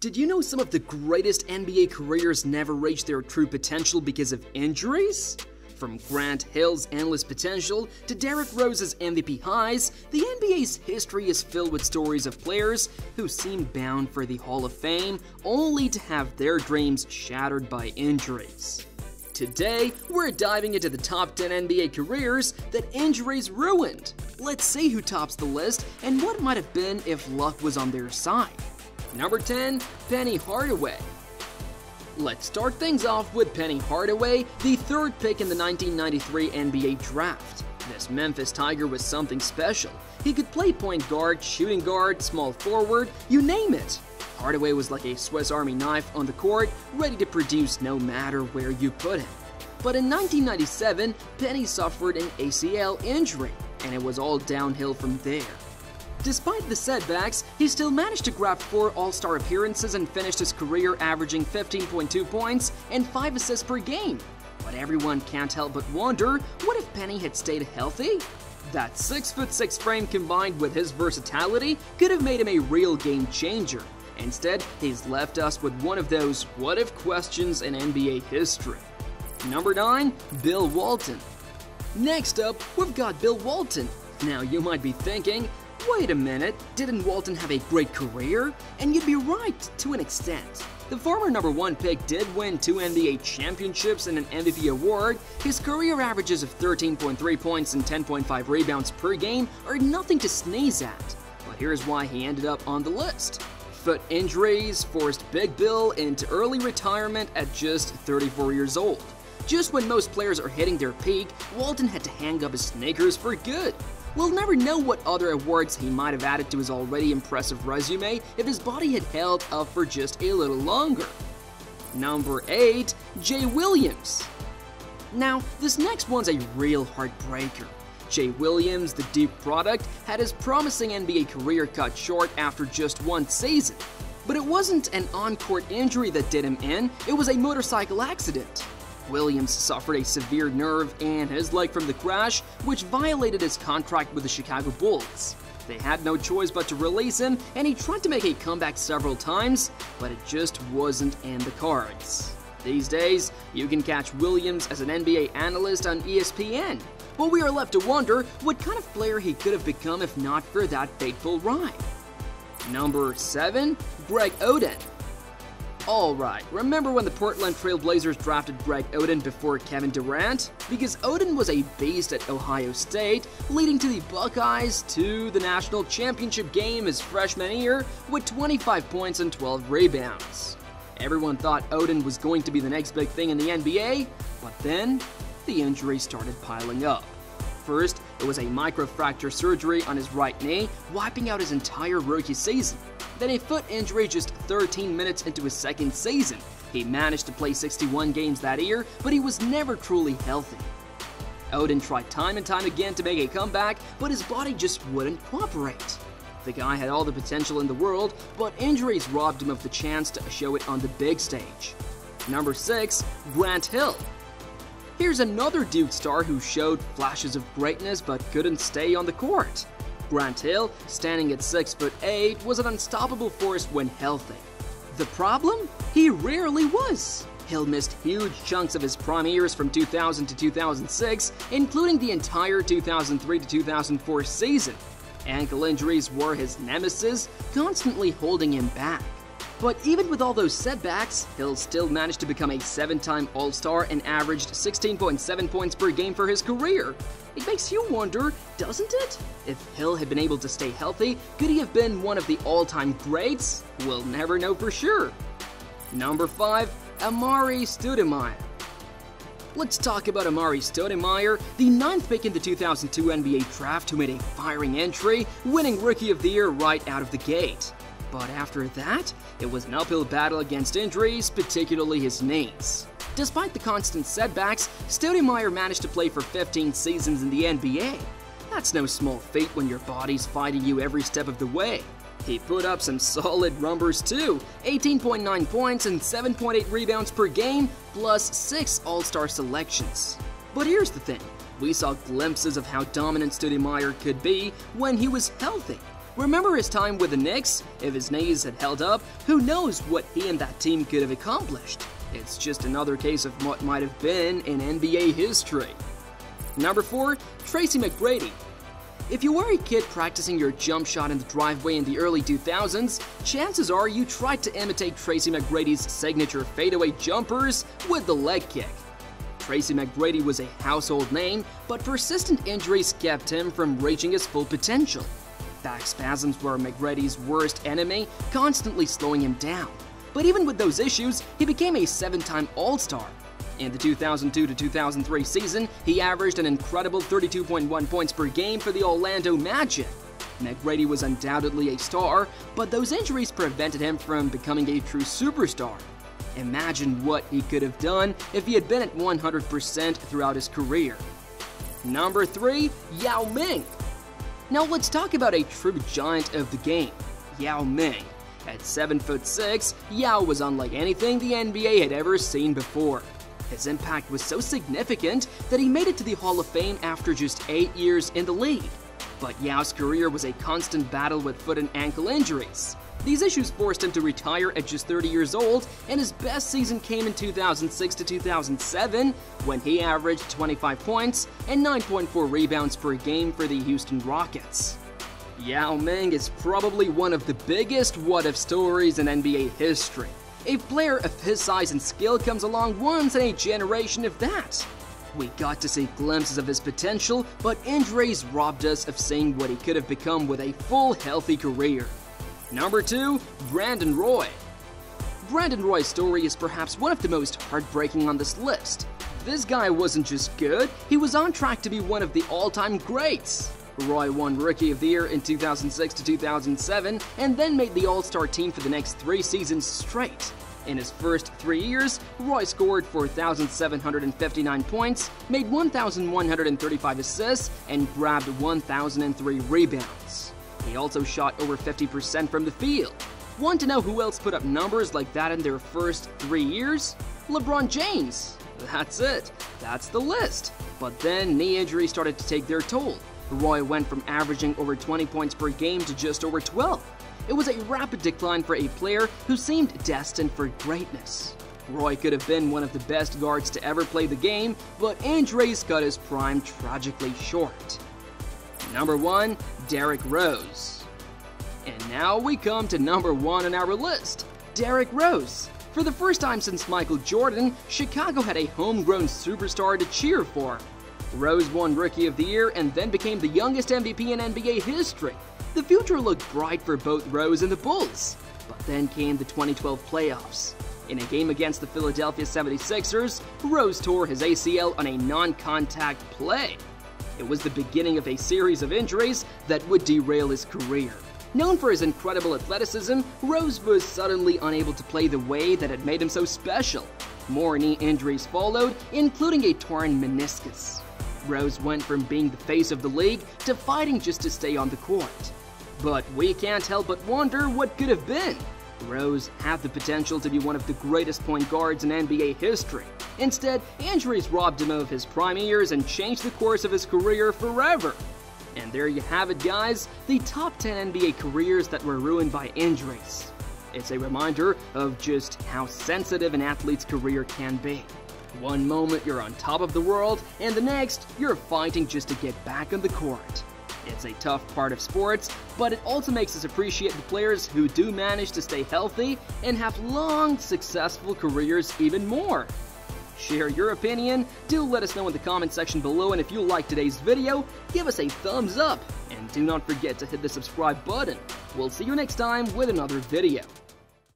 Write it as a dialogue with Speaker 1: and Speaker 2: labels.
Speaker 1: Did you know some of the greatest NBA careers never reached their true potential because of injuries? From Grant Hill's endless potential to Derrick Rose's MVP highs, the NBA's history is filled with stories of players who seem bound for the Hall of Fame only to have their dreams shattered by injuries. Today, we're diving into the top 10 NBA careers that injuries ruined. Let's see who tops the list and what might have been if luck was on their side. Number 10, Penny Hardaway. Let's start things off with Penny Hardaway, the third pick in the 1993 NBA Draft. This Memphis Tiger was something special. He could play point guard, shooting guard, small forward, you name it. Hardaway was like a Swiss Army knife on the court, ready to produce no matter where you put him. But in 1997, Penny suffered an ACL injury, and it was all downhill from there. Despite the setbacks, he still managed to grab 4 All-Star appearances and finished his career averaging 15.2 points and 5 assists per game. But everyone can't help but wonder, what if Penny had stayed healthy? That 6'6" frame combined with his versatility could have made him a real game changer. Instead, he's left us with one of those what-if questions in NBA history. Number 9, Bill Walton. Next up, we've got Bill Walton. Now you might be thinking, wait a minute, didn't Walton have a great career? And you'd be right, to an extent. The former number 1 pick did win 2 NBA championships and an MVP award. His career averages of 13.3 points and 10.5 rebounds per game are nothing to sneeze at. But here's why he ended up on the list. Foot injuries forced Big Bill into early retirement at just 34 years old. Just when most players are hitting their peak, Walton had to hang up his sneakers for good. We'll never know what other awards he might have added to his already impressive resume if his body had held up for just a little longer. Number 8, Jay Williams. Now, this next one's a real heartbreaker. Jay Williams, the Duke product, had his promising NBA career cut short after just 1 season. But it wasn't an on-court injury that did him in, it was a motorcycle accident. Williams suffered a severe nerve and his leg from the crash, which violated his contract with the Chicago Bulls. They had no choice but to release him, and he tried to make a comeback several times, but it just wasn't in the cards. These days, you can catch Williams as an NBA analyst on ESPN, but we are left to wonder what kind of player he could have become if not for that fateful ride. Number 7, Greg Oden. Alright, remember when the Portland Trail Blazers drafted Greg Oden before Kevin Durant? Because Oden was a beast at Ohio State, leading to the Buckeyes to the national championship game his freshman year with 25 points and 12 rebounds. Everyone thought Oden was going to be the next big thing in the NBA, but then the injuries started piling up. First, it was a microfracture surgery on his right knee, wiping out his entire rookie season. Then a foot injury just 13 minutes into his second season. He managed to play 61 games that year, but he was never truly healthy. Oden tried time and time again to make a comeback, but his body just wouldn't cooperate. The guy had all the potential in the world, but injuries robbed him of the chance to show it on the big stage. Number 6, Grant Hill. Here's another Duke star who showed flashes of greatness but couldn't stay on the court. Grant Hill, standing at 6'8", was an unstoppable force when healthy. The problem? He rarely was. Hill missed huge chunks of his prime years from 2000 to 2006, including the entire 2003 to 2004 season. Ankle injuries were his nemesis, constantly holding him back. But even with all those setbacks, Hill still managed to become a 7-time All-Star and averaged 16.7 points per game for his career. It makes you wonder, doesn't it? If Hill had been able to stay healthy, could he have been one of the all-time greats? We'll never know for sure. Number 5, Amari STM. Let's talk about Amari STM, the 9th pick in the 2002 NBA Draft who made a firing entry, winning Rookie of the Year right out of the gate. But after that, it was an uphill battle against injuries, particularly his knees. Despite the constant setbacks, Stoudemire managed to play for 15 seasons in the NBA. That's no small feat when your body's fighting you every step of the way. He put up some solid numbers too, 18.9 points and 7.8 rebounds per game, plus 6 All-Star selections. But here's the thing, we saw glimpses of how dominant Stoudemire could be when he was healthy. Remember his time with the Knicks? If his knees had held up, who knows what he and that team could have accomplished? It's just another case of what might have been in NBA history. Number 4. Tracy McGrady. If you were a kid practicing your jump shot in the driveway in the early 2000s, chances are you tried to imitate Tracy McGrady's signature fadeaway jumpers with the leg kick. Tracy McGrady was a household name, but persistent injuries kept him from reaching his full potential. Back spasms were McGrady's worst enemy, constantly slowing him down. But even with those issues, he became a 7-time All-Star. In the 2002-2003 season, he averaged an incredible 32.1 points per game for the Orlando Magic. McGrady was undoubtedly a star, but those injuries prevented him from becoming a true superstar. Imagine what he could have done if he had been at 100% throughout his career. Number 3. Yao Ming. Now let's talk about a true giant of the game, Yao Ming. At 7'6", Yao was unlike anything the NBA had ever seen before. His impact was so significant that he made it to the Hall of Fame after just 8 years in the league. But Yao's career was a constant battle with foot and ankle injuries. These issues forced him to retire at just 30 years old, and his best season came in 2006-2007 when he averaged 25 points and 9.4 rebounds per game for the Houston Rockets. Yao Ming is probably one of the biggest what-if stories in NBA history. A player of his size and skill comes along once in a generation, if that. We got to see glimpses of his potential, but injuries robbed us of seeing what he could have become with a full, healthy career. Number 2. Brandon Roy. Brandon Roy's story is perhaps one of the most heartbreaking on this list. This guy wasn't just good, he was on track to be one of the all-time greats. Roy won Rookie of the Year in 2006-2007 and then made the All-Star team for the next 3 seasons straight. In his first 3 years, Roy scored 4,759 points, made 1,135 assists, and grabbed 1,003 rebounds. He also shot over 50% from the field. Want to know who else put up numbers like that in their first 3 years? LeBron James. That's it. That's the list. But then knee injuries started to take their toll. Roy went from averaging over 20 points per game to just over 12. It was a rapid decline for a player who seemed destined for greatness. Roy could have been one of the best guards to ever play the game, but injuries cut his prime tragically short. Number 1. Derrick Rose. And now we come to number 1 on our list, Derrick Rose. For the first time since Michael Jordan, Chicago had a homegrown superstar to cheer for. Rose won Rookie of the Year and then became the youngest MVP in NBA history. The future looked bright for both Rose and the Bulls. But then came the 2012 playoffs. In a game against the Philadelphia 76ers, Rose tore his ACL on a non-contact play. It was the beginning of a series of injuries that would derail his career. Known for his incredible athleticism, Rose was suddenly unable to play the way that had made him so special. More knee injuries followed, including a torn meniscus. Rose went from being the face of the league to fighting just to stay on the court. But we can't help but wonder what could have been. Rose had the potential to be one of the greatest point guards in NBA history. Instead, injuries robbed him of his prime years and changed the course of his career forever. And there you have it, guys, the top 10 NBA careers that were ruined by injuries. It's a reminder of just how sensitive an athlete's career can be. One moment you're on top of the world, and the next you're fighting just to get back on the court. It's a tough part of sports, but it also makes us appreciate the players who do manage to stay healthy and have long, successful careers even more. Share your opinion, do let us know in the comment section below, and if you liked today's video, give us a thumbs up, and do not forget to hit the subscribe button. We'll see you next time with another video.